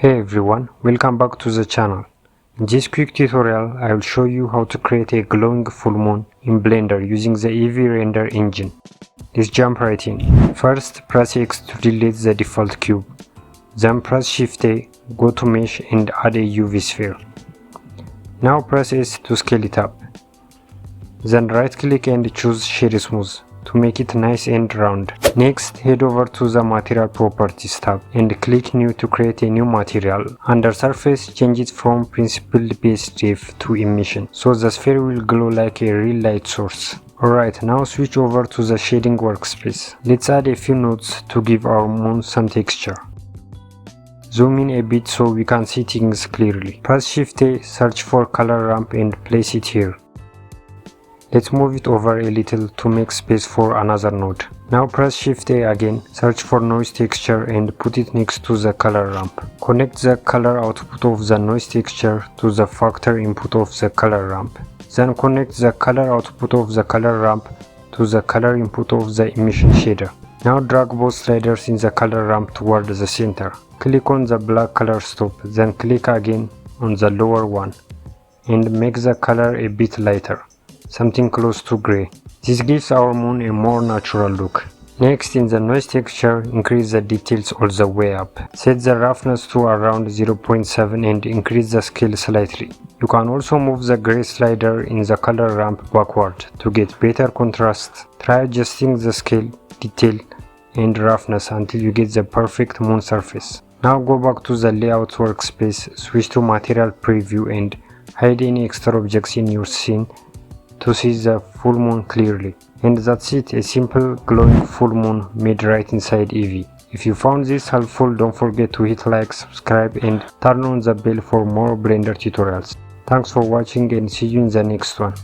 Hey everyone, welcome back to the channel. In this quick tutorial, I will show you how to create a glowing full moon in Blender using the Eevee render engine. Let's jump right in. First, press X to delete the default cube. Then press Shift A, go to Mesh and add a UV sphere. Now press S to scale it up. Then right click and choose Shade Smooth to make it nice and round. Next, head over to the Material Properties tab and click New to create a new material. Under Surface, change it from Principled Base Wave to Emission, so the sphere will glow like a real light source. Alright, now switch over to the Shading workspace. Let's add a few nodes to give our moon some texture. Zoom in a bit so we can see things clearly. Press Shift A, search for ColorRamp and place it here. Let's move it over a little to make space for another node. Now press Shift A again, search for Noise Texture and put it next to the ColorRamp. Connect the color output of the Noise Texture to the factor input of the ColorRamp. Then connect the color output of the ColorRamp to the color input of the Emission Shader. Now drag both sliders in the ColorRamp toward the center. Click on the black color stop, then click again on the lower one and make the color a bit lighter, something close to gray. This gives our moon a more natural look. Next, in the noise texture, increase the details all the way up. Set the roughness to around 0.7 and increase the scale slightly. You can also move the gray slider in the color ramp backward to get better contrast. Try adjusting the scale, detail and roughness until you get the perfect moon surface. Now go back to the layout workspace, switch to material preview and hide any extra objects in your scene to see the full moon clearly. And that's it, a simple glowing full moon made right inside Eevee. If you found this helpful, don't forget to hit like, subscribe and turn on the bell for more Blender tutorials. Thanks for watching and see you in the next one.